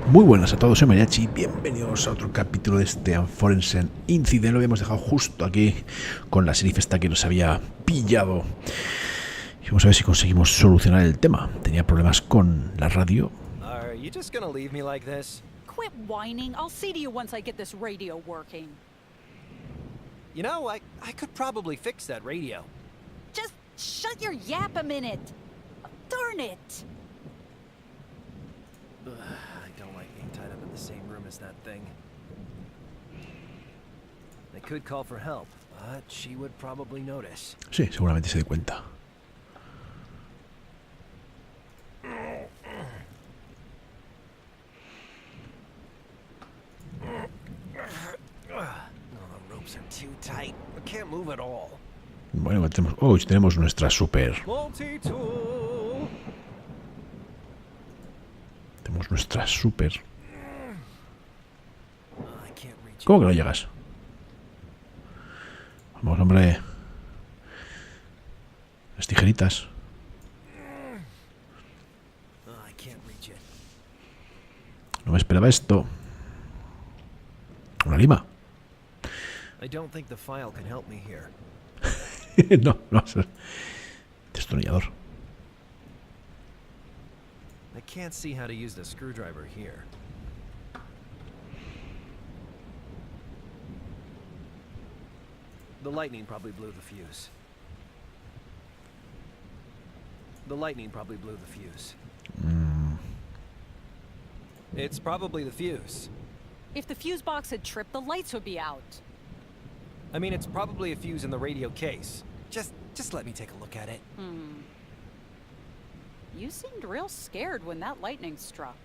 Muy buenas a todos, soy Mariatxi, bienvenidos a otro capítulo de este Unforeseen Incidents. Lo habíamos dejado justo aquí con la serif esta que nos había pillado. Y vamos a ver si conseguimos solucionar el tema. Tenía problemas con la radio. Are you just gonna leave me like this? Quit whining. I'll see to you once I get this radio working. You know, I could probably fix that radio. Just shut your yap a minute. Darn it. I don't like being tied up in the same room as that thing. They could call for help, but she would probably notice. Sí, seguramente se dé cuenta. Too tight. I can't move at all. Bueno, tenemos nuestra super. Multi-tool. Tenemos nuestra super. I can't reach it. ¿Cómo que no llegas? Vamos, hombre. Las tijeritas. I can't reach it. No me esperaba esto. Una lima. I don't think the file can help me here. No, destornillador. I can't see how to use the screwdriver here. The lightning probably blew the fuse. The lightning probably blew the fuse. It's probably the fuse. If the fuse box had tripped, the lights would be out. I mean, it's probably a fuse in the radio case. Just let me take a look at it. You seemed real scared when that lightning struck.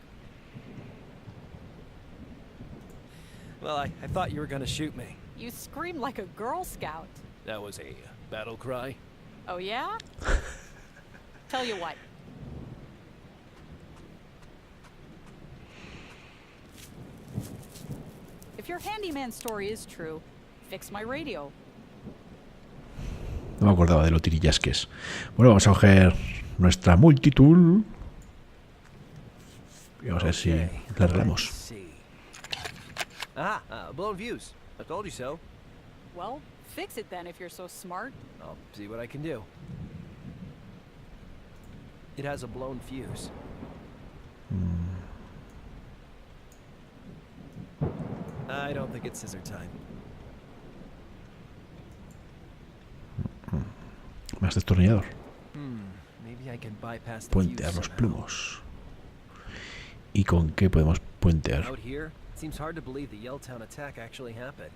Well, I thought you were gonna shoot me. You screamed like a Girl Scout. That was a battle cry. Oh, yeah? Tell you what. If your handyman story is true, fix my radio. No me acordaba de lo tirillas que es. Bueno, vamos a coger nuestra multitool. Y vamos a ver si la arreglamos. Blown fuse. I told you so. Well, fix it then if you're so smart. I'll see what I can do. It has a blown fuse. I don't think it's scissor time. Más destornillador. Maybe I can bypass the Puentear fuse los somehow. plumos. ¿Y con qué podemos puentear? Out here, it seems hard to believe the Yelltown attack actually happened.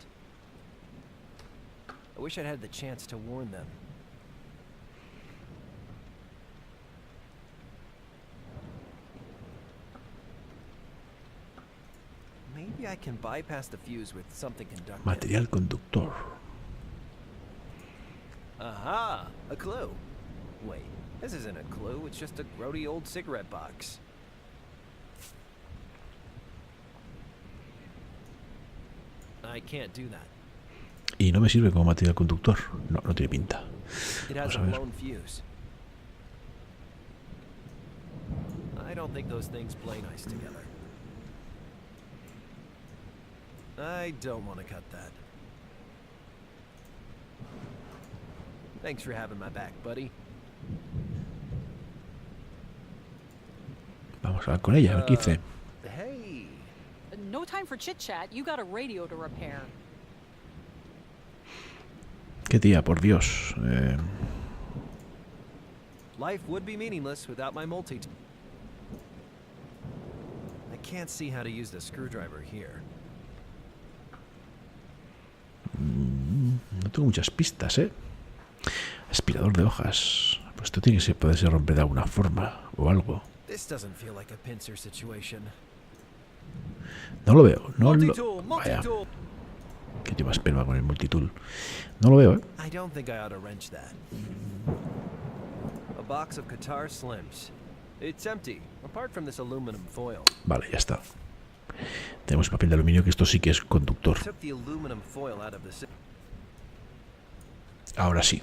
I wish I'd had the chance to warn them. Maybe I can bypass the fuse with something conductive. Material conductor. Aha! A clue. Wait, this isn't a clue, it's just a grody old cigarette box. I can't do that. Y no me sirve como material conductor. No, no tiene pinta. It has Vamos a a ver. blown fuse. I don't think those things play nice together. I don't want to cut that. Thanks for having my back, buddy. Vamos a ver con ella, a ver qué dice. Hey. No time for chit-chat. You got a radio to repair. Qué tía, por Dios. Life would be meaningless without my multi. I can't see how to use the screwdriver here. No tengo muchas pistas, ¿eh? Aspirador de hojas. Pues esto tiene que ser, poderse romper de alguna forma o algo. This doesn't feel like a pincer situation. No lo veo. No lo... Multi-tool, Vaya, multi-tool. que lleva esperma con el multitool. No lo veo, ¿eh? I don't think I ought to wrench that. A box of Qatar Slims. It's empty, apart from this aluminum foil. Vale, ya está. Tenemos papel de aluminio, que esto sí que es conductor. Took the aluminum foil out of the. Ahora sí.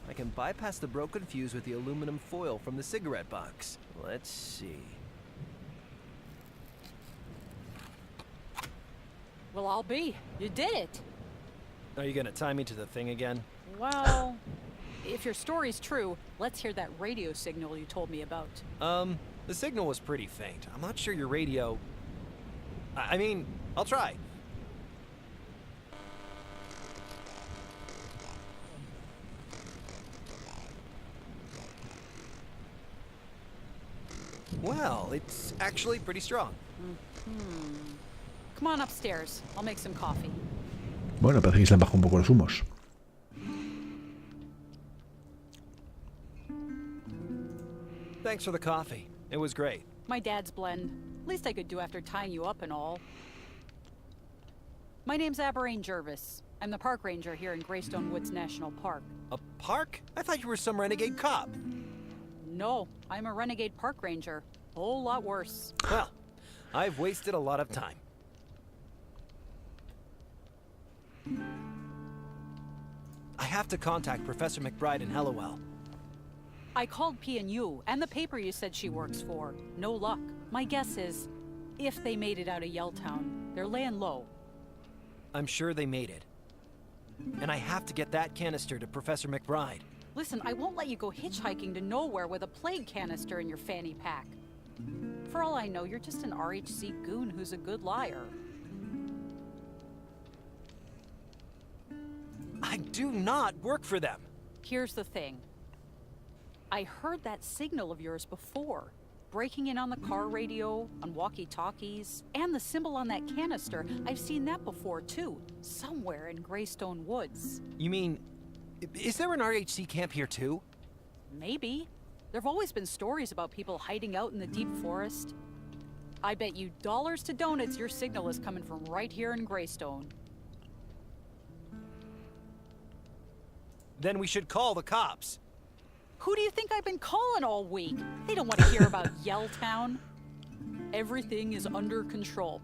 I can bypass the broken fuse with the aluminum foil from the cigarette box. Let's see. Well, I'll be. You did it. Are you gonna tie me to the thing again? Well, if your story's true, let's hear that radio signal you told me about. The signal was pretty faint. I'm not sure your radio... I mean, I'll try. Well, it's actually pretty strong. Come on upstairs. I'll make some coffee. Bueno, parece que se le han bajado un poco los humos. Thanks for the coffee. It was great. My dad's blend. Least I could do after tying you up and all. My name's Aberrane Jervis. I'm the park ranger here in Graystone Woods National Park. A park? I thought you were some renegade cop. No, I'm a renegade park ranger. Whole lot worse. Well, I've wasted a lot of time. I have to contact Professor McBride in Hallowell. I called P&U and the paper you said she works for. No luck. My guess is, if they made it out of Yelltown, they're laying low. I'm sure they made it. And I have to get that canister to Professor McBride. Listen, I won't let you go hitchhiking to nowhere with a plague canister in your fanny pack. For all I know, you're just an RHC goon who's a good liar. I do not work for them. Here's the thing. I heard that signal of yours before. Breaking in on the car radio, on walkie-talkies, and the symbol on that canister. I've seen that before, too. Somewhere in Graystone Woods. You mean, is there an RHC camp here, too? Maybe. There've always been stories about people hiding out in the deep forest. I bet you dollars to donuts your signal is coming from right here in Graystone. Then we should call the cops. Who do you think I've been calling all week? They don't want to hear about Yelltown. Everything is under control.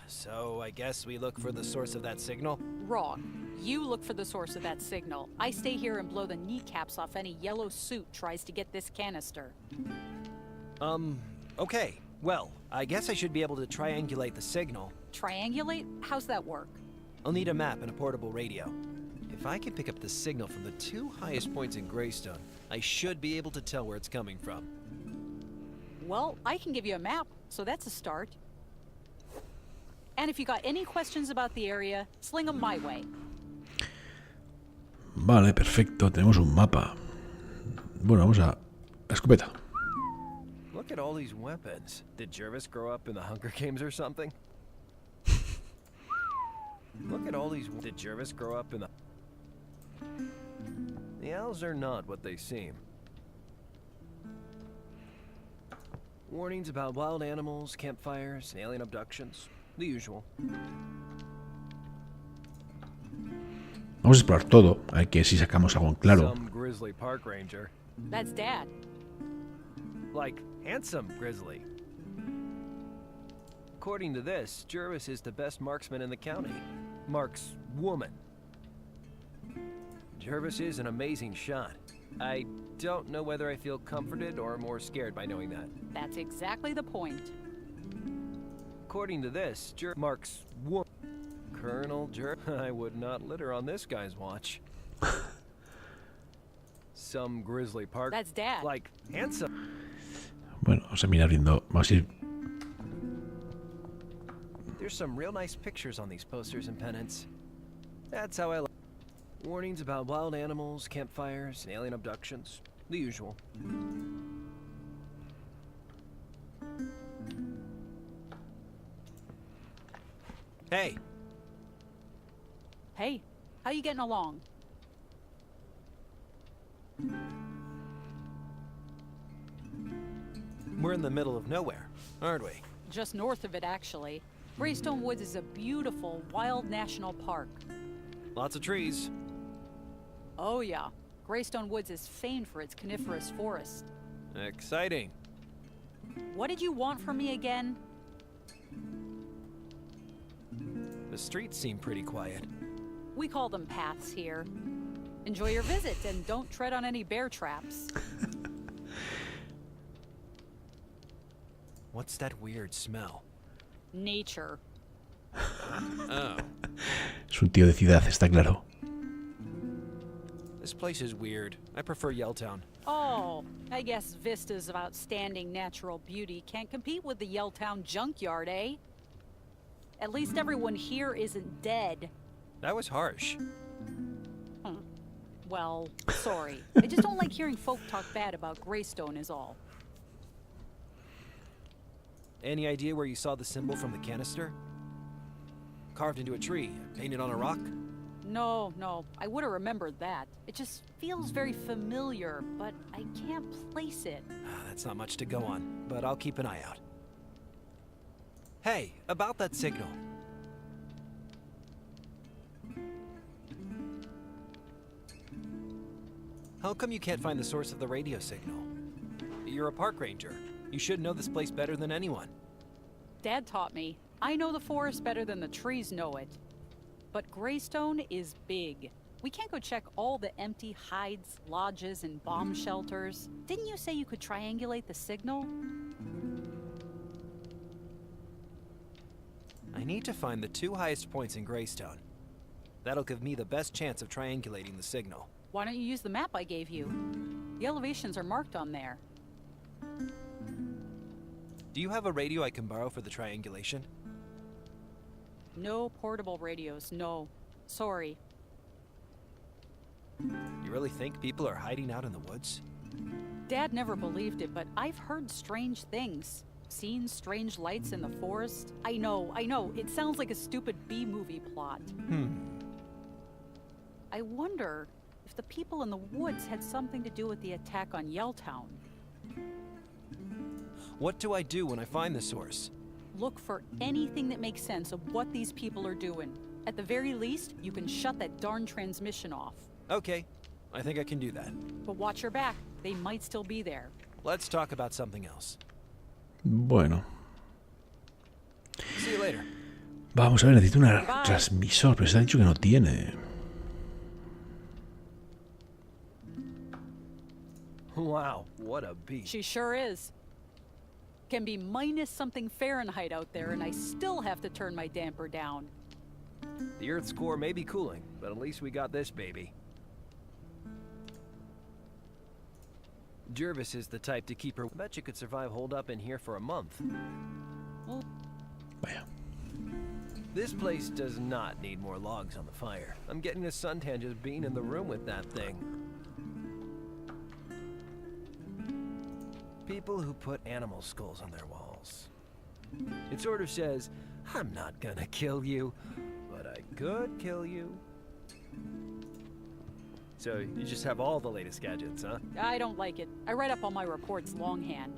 So I guess we look for the source of that signal? Wrong. You look for the source of that signal. I stay here and blow the kneecaps off any yellow suit tries to get this canister. Okay. Well, I guess I should be able to triangulate the signal. Triangulate? How's that work? I'll need a map and a portable radio. If I can pick up the signal from the two highest points in Graystone, I should be able to tell where it's coming from. Well, I can give you a map, so that's a start. And if you got any questions about the area, sling them my way. Vale, perfecto. Tenemos un mapa. Bueno, vamos a la escopeta. Look at all these weapons. Did Jervis grow up in the Hunger Games or something? Look at all these... Did Jervis grow up in the... The owls are not what they seem. Warnings about wild animals, campfires, and alien abductions. The usual. Vamos a explorar todo. A ver que si sacamos algo en claro. Some grizzly park ranger. That's Dad. Like, handsome grizzly. According to this, Jervis is the best marksman in the county. Marks woman. Jervis is an amazing shot. I don't know whether I feel comforted or more scared by knowing that. That's exactly the point. According to this, Marks woman. Colonel I would not litter on this guy's watch. Some grizzly park. That's Dad. Like, handsome. Bueno, vamos a mirar viendo. Vamos a ir. There's some real nice pictures on these posters and pennants. That's how I like. Warnings about wild animals, campfires, and alien abductions. The usual. Hey. Hey, how you getting along? We're in the middle of nowhere, aren't we? Just north of it, actually. Graystone Woods is a beautiful, wild national park. Lots of trees. Oh yeah, Graystone Woods is famed for its coniferous forest. Exciting. What did you want from me again? The streets seem pretty quiet. We call them paths here. Enjoy your visit and don't tread on any bear traps. What's that weird smell? Nature. Oh. Es un tío de ciudad, está claro. This place is weird. I prefer Yelltown. Oh, I guess Vista's of outstanding natural beauty can't compete with the Yelltown junkyard, eh? At least everyone here isn't dead. That was harsh. Well, sorry. I just don't like hearing folk talk bad about Graysstone is all. Any idea where you saw the symbol from the canister? Carved into a tree, painted on a rock? No, I would have remembered that. It just feels very familiar, but I can't place it. That's not much to go on, but I'll keep an eye out. Hey, about that signal. How come you can't find the source of the radio signal? You're a park ranger. You should know this place better than anyone. Dad taught me. I know the forest better than the trees know it. But Graysstone is big. We can't go check all the empty hides, lodges, and bomb shelters. Didn't you say you could triangulate the signal? I need to find the 2 highest points in Graysstone. That'll give me the best chance of triangulating the signal. Why don't you use the map I gave you? The elevations are marked on there. Do you have a radio I can borrow for the triangulation? No portable radios, no. Sorry. You really think people are hiding out in the woods? Dad never believed it, but I've heard strange things. Seen strange lights in the forest. I know. It sounds like a stupid B-movie plot. I wonder if the people in the woods had something to do with the attack on Yelltown. What do I do when I find the source? Look for anything that makes sense of what these people are doing. At the very least, you can shut that darn transmission off. Okay, I think I can do that. But watch your back. They might still be there. Let's talk about something else. Bueno. See you later. Vamos a ver, necesito un Bye. transmisor, pero se ha dicho que no tiene. Wow, what a beast. She sure is. Can be minus something Fahrenheit out there, and I still have to turn my damper down. The Earth's core may be cooling, but at least we got this baby. Jervis is the type to keep her. I bet you could survive holed up in here for a month. Vaya. This place does not need more logs on the fire. I'm getting a suntan just being in the room with that thing. People who put animal skulls on their walls. It sort of says, I'm not gonna kill you, but I could kill you. So you just have all the latest gadgets, huh? I don't like it. I write up all my reports longhand.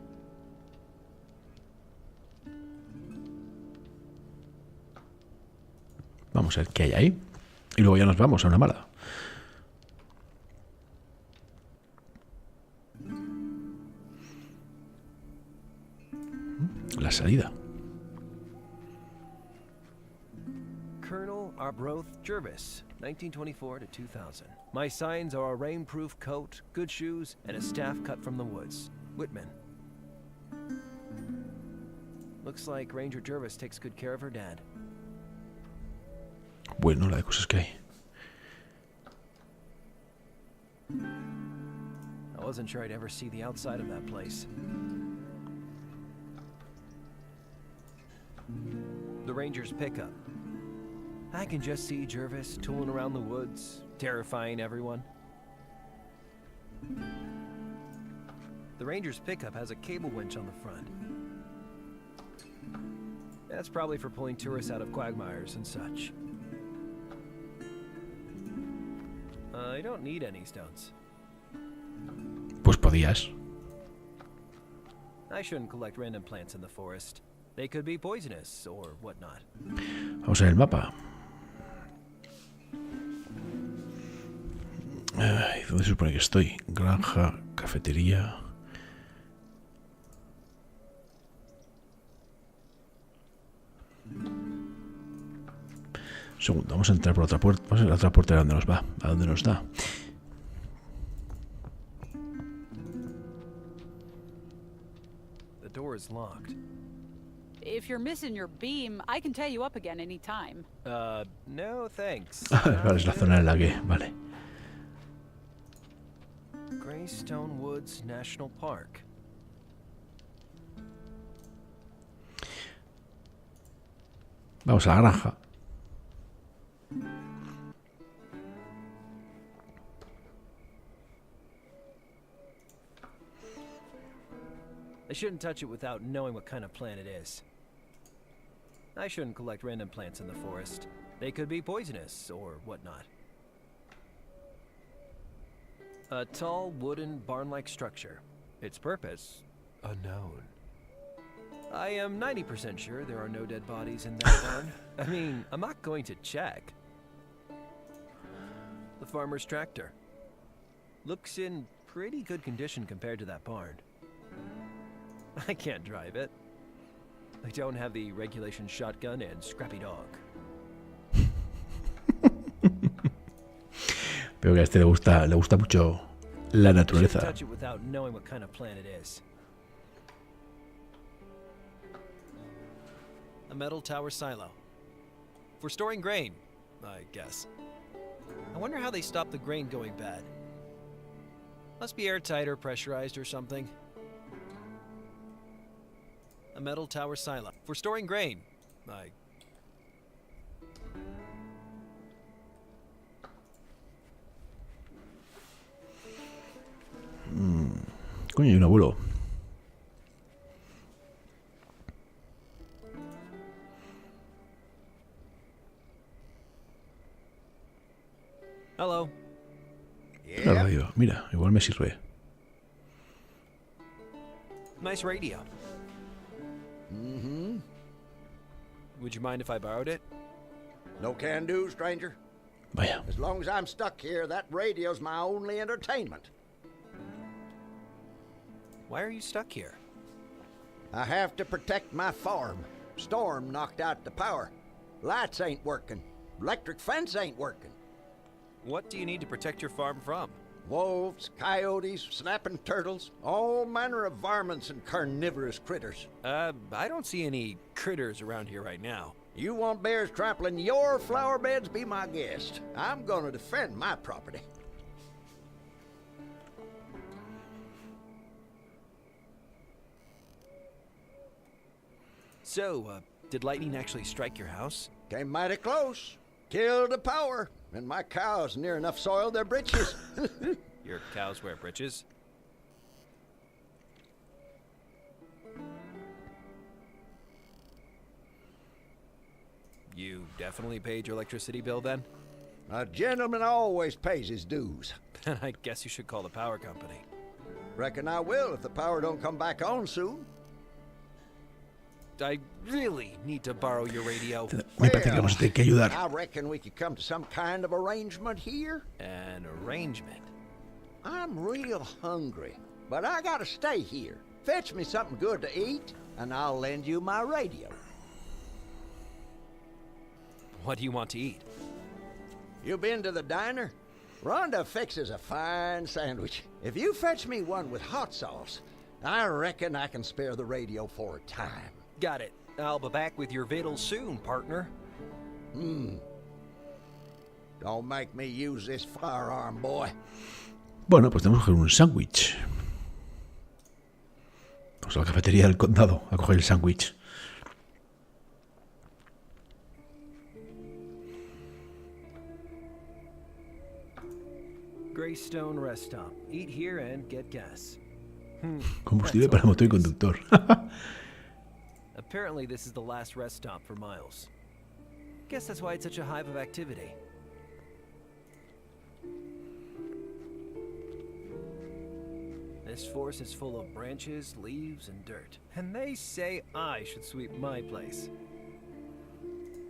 Vamos a ver qué hay ahí. Y luego ya nos vamos a una mala. La salida. Colonel Arbroath Jervis, 1924 to 2000. My signs are a rainproof coat, good shoes, and a staff cut from the woods. Whitman. Looks like Ranger Jervis takes good care of her dad. Bueno, la de cosas que hay. I wasn't sure I'd ever see the outside of that place. The Ranger's pickup. I can just see Jervis tooling around the woods, terrifying everyone. The Ranger's pickup has a cable winch on the front. That's probably for pulling tourists out of quagmires and such. I don't need any stones. Pues podías. I shouldn't collect random plants in the forest. They could be poisonous or whatnot. Vamos a ver el mapa. Ay, ¿dónde se supone que estoy? Granja, cafetería. Segundo, vamos a entrar por otra puerta. Vamos a ver la otra puerta. ¿A dónde nos va? ¿A dónde nos da? The door is locked. If you're missing your beam, I can tie you up again anytime. No thanks. Vale, es la zona en la que... Vale. Graystone Woods National Park. Vamos a la granja. I shouldn't touch it without knowing what kind of plant it is. I shouldn't collect random plants in the forest. They could be poisonous or whatnot. A tall, wooden, barn-like structure. Its purpose, unknown. I am 90% sure there are no dead bodies in that barn. I mean, I'm not going to check. The farmer's tractor. Looks in pretty good condition compared to that barn. I can't drive it. I don't have the regulation shotgun and scrappy dog. Veo que a este le gusta mucho la naturaleza. Touch it without knowing what kind of plant it is. A metal tower silo. For storing grain, I guess. I wonder how they stop the grain going bad. Must be airtight or pressurized or something. A metal tower silo. For storing grain, I... Coño, hay un abuelo. Hello. La radio. Mira, igual me sirve. Nice radio. Mm-hmm. Would you mind if I borrowed it? No can do, stranger. Vaya. As long as I'm stuck here, that radio's my only entertainment. Why are you stuck here? I have to protect my farm. Storm knocked out the power. Lights ain't working. Electric fence ain't working. What do you need to protect your farm from? Wolves, coyotes, snapping turtles, all manner of varmints and carnivorous critters. I don't see any critters around here right now. You want bears trampling your flower beds? Be my guest. I'm gonna defend my property. So, did lightning actually strike your house? Came mighty close. Killed the power. And my cows near enough soiled their britches. Your cows wear breeches? You definitely paid your electricity bill then? A gentleman always pays his dues. Then I guess you should call the power company. Reckon I will if the power don't come back on soon. I really need to borrow your radio. Me parece que vamos a tener que ayudar. I reckon we could come to some kind of arrangement here. An arrangement? I'm real hungry, but I gotta stay here. Fetch me something good to eat, and I'll lend you my radio. What do you want to eat? You been to the diner? Rhonda fixes a fine sandwich. If you fetch me one with hot sauce, I reckon I can spare the radio for a time. Got it. I'll be back with your victuals soon, partner. Don't make me use this firearm, boy. Bueno, pues tenemos que coger un sándwich. Vamos a la cafetería del condado a coger el sándwich. Graysstone rest stop. Eat here and get gas. Combustible para motor y conductor. Apparently this is the last rest stop for Miles. Guess that's why it's such a hive of activity. This forest is full of branches, leaves, and dirt. And they say I should sweep my place.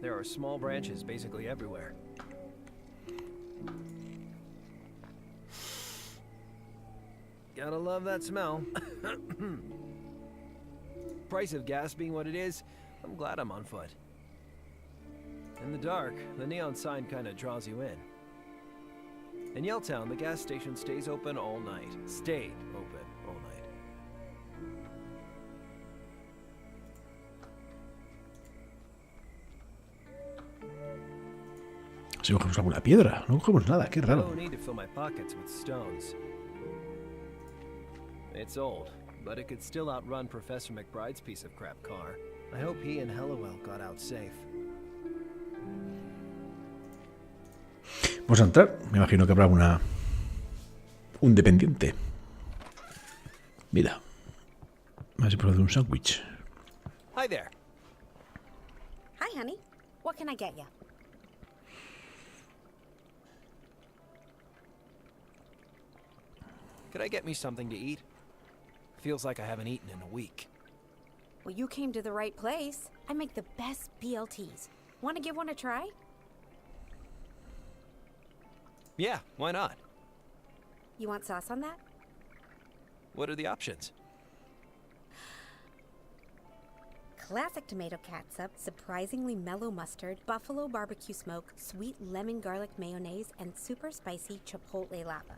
There are small branches basically everywhere. Gotta love that smell. Price of gas being what it is, I'm glad I'm on foot. In the dark, the neon sign kinda draws you in. In Yelltown, the gas station stays open all night. Stayed open all night. Si cogemos alguna piedra, no cogemos nada, qué raro. No need to fill my pockets with stones. It's old, but it could still outrun Professor McBride's piece of crap car. I hope he and Hellowell got out safe. Vamos a entrar. Me imagino que habrá un dependiente. Mira. A ver si puedo hacer un sándwich. Hi there. Hi, honey. What can I get you? Could I get me something to eat? Feels like I haven't eaten in a week. Well, you came to the right place. I make the best BLTs. Want to give one a try? Yeah, why not? You want sauce on that? What are the options? Classic tomato catsup, surprisingly mellow mustard, buffalo barbecue smoke, sweet lemon garlic mayonnaise, and super spicy chipotle lava.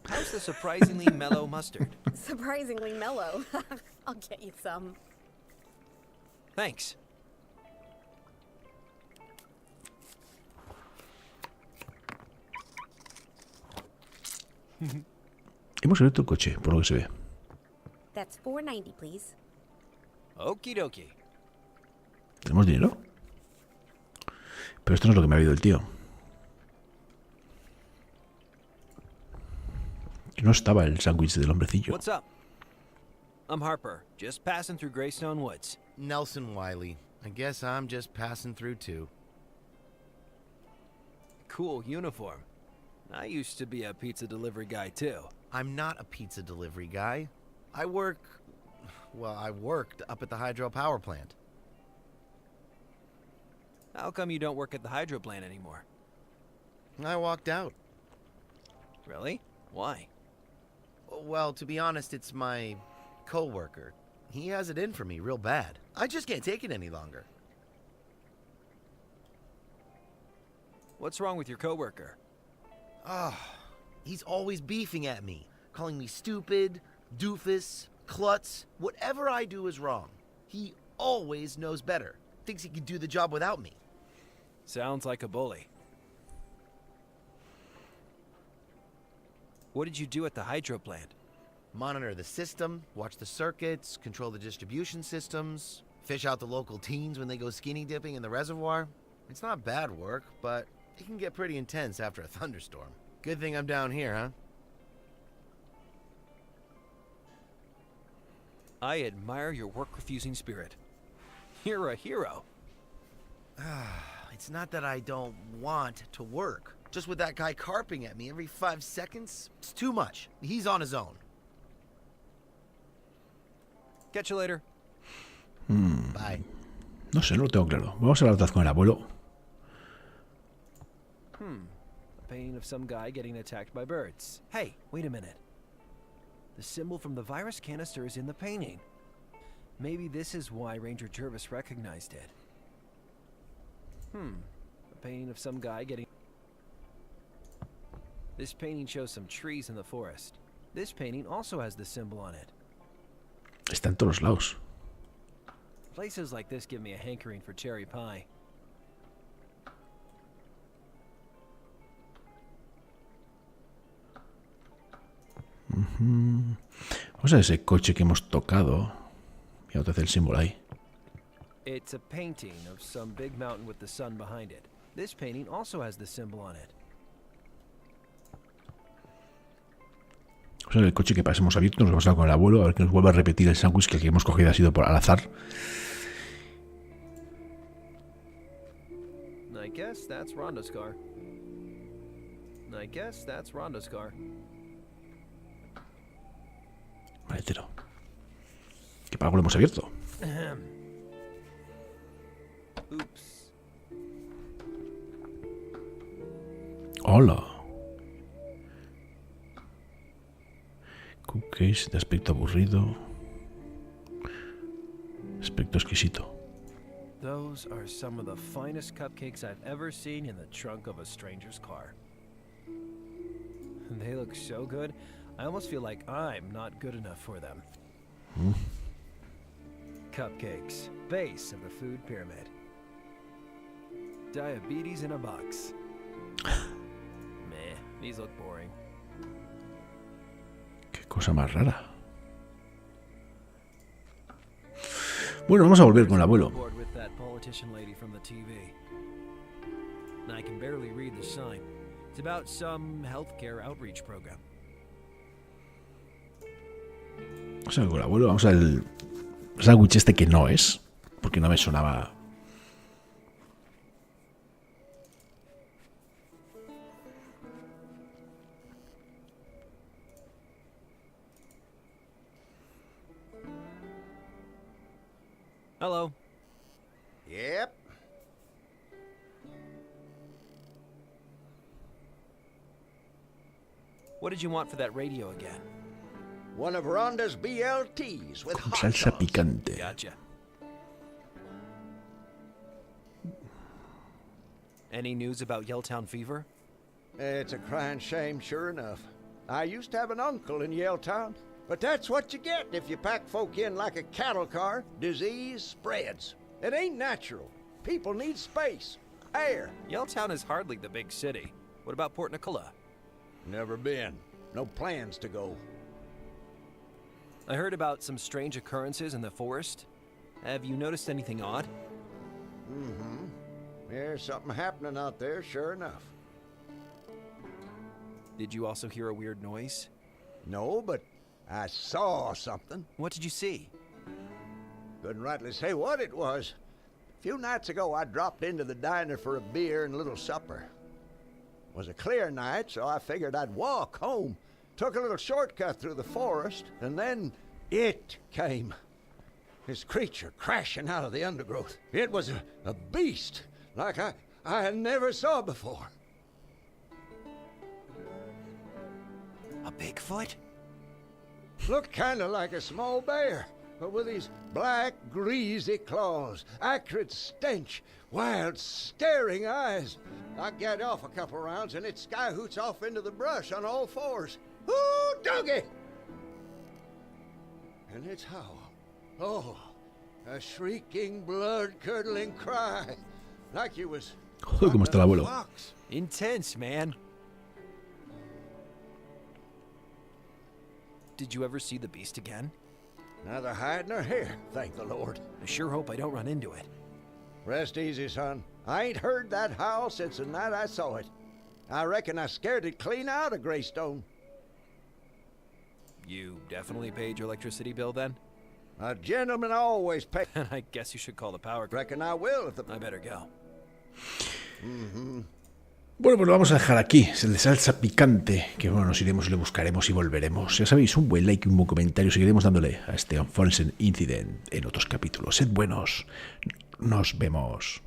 How's the surprisingly mellow mustard? Surprisingly mellow. I'll get you some. Thanks. Hemos abierto el coche, por lo que se ve. That's $4.90, please. Okie dokie. ¿Tenemos dinero? Pero esto no es lo que me ha pedido el tío. Que no estaba el sándwich del hombrecillo. What's up? I'm Harper, just passing through Graystone Woods. Nelson Wiley. I guess I'm just passing through too. Cool uniform. I used to be a pizza delivery guy too. I'm not a pizza delivery guy. I worked up at the hydropower plant. How come you don't work at the hydro plant anymore? I walked out. Really? Why? Well, to be honest, it's my co-worker. He has it in for me real bad. I just can't take it any longer. What's wrong with your coworker? He's always beefing at me, calling me stupid, doofus, klutz. Whatever I do is wrong. He always knows better. Thinks he can do the job without me. Sounds like a bully. What did you do at the hydro plant? Monitor the system, watch the circuits, control the distribution systems, fish out the local teens when they go skinny dipping in the reservoir. It's not bad work, but it can get pretty intense after a thunderstorm. Good thing I'm down here, huh? I admire your work-refusing spirit. You're a hero. It's not that I don't want to work. Just with that guy carping at me every 5 seconds, it's too much. He's on his own. Catch you later. Bye. No sé, no lo tengo claro. Vamos a hablar otra vez con el abuelo. A painting of some guy getting attacked by birds. Hey, wait a minute. The symbol from the virus canister is in the painting. Maybe this is why Ranger Jervis recognized it. A painting of some guy getting... This painting shows some trees in the forest. This painting also has the symbol on it. Está en todos lados. Places like this give me a hankering for cherry pie. Vamos a ver ese coche que hemos tocado. Mira otra vez el símbolo ahí. It's a painting of some big mountain with the sun behind it. This painting also has the symbol on it. Vamos a ver el coche que pasemos abierto. Nos vamos a hablar con el abuelo a ver que nos vuelve a repetir el sándwich que el que hemos cogido ha sido por al azar. I guess that's Rondo's car. I guess that's Rondo's car. Maletero. ¿Qué para lo hemos abierto? Oops. Hola. Cupcakes de aspecto aburrido. Aspecto exquisito. Those are some of the finest cupcakes I've ever seen in the trunk of a stranger's car. They look so good, I almost feel like I'm not good enough for them. cupcakes, base of the food pyramid. Diabetes in a box. Meh, these look boring. Qué cosa más rara. Bueno, vamos a volver con el abuelo. Bored with that politician lady from the TV. I can barely read the sign. It's about some healthcare outreach program. Vamos a ver con el abuelo. Vamos al sándwich este que no es, porque no me sonaba. Hello. Yep. What did you want for that radio again? One of Rhonda's BLTs with Con hot salsa sauce. picante. Gotcha. Any news about Yelltown fever? It's a crying shame, sure enough. I used to have an uncle in Yelltown, but that's what you get if you pack folk in like a cattle car. Disease spreads. It ain't natural. People need space, air. Yelltown is hardly the big city. What about Port Nicola? Never been. No plans to go. I heard about some strange occurrences in the forest. Have you noticed anything odd? Mm-hmm. There's something happening out there, sure enough. Did you also hear a weird noise? No, but I saw something. What did you see? Couldn't rightly say what it was. A few nights ago, I dropped into the diner for a beer and a little supper. It was a clear night, so I figured I'd walk home. Took a little shortcut through the forest, and then it came. This creature crashing out of the undergrowth. It was a beast, like I never saw before. A Bigfoot? Looked kind of like a small bear, but with these black, greasy claws, acrid stench, wild, staring eyes. I get off a couple rounds and it skyhoots off into the brush on all fours. Ooh, doggy! And its howl. Oh, a shrieking, blood-curdling cry. Like you was... Joder, cómo está el abuelo. Fox. Intense, man. Did you ever see the beast again? Neither hide nor hair, thank the Lord. I sure hope I don't run into it. Rest easy, son. I ain't heard that howl since the night I saw it. I reckon I scared it clean out of Graysstone. You definitely paid your electricity bill then? A gentleman always pays. I guess you should call the power. Reckon I will if the... I better go. Bueno, pues lo vamos a dejar aquí. Es el de salsa picante. Que bueno, nos iremos y lo buscaremos y volveremos. Ya sabéis, un buen like y un buen comentario. Seguiremos dándole a este Unforeseen Incident en otros capítulos. Sed buenos. Nos vemos.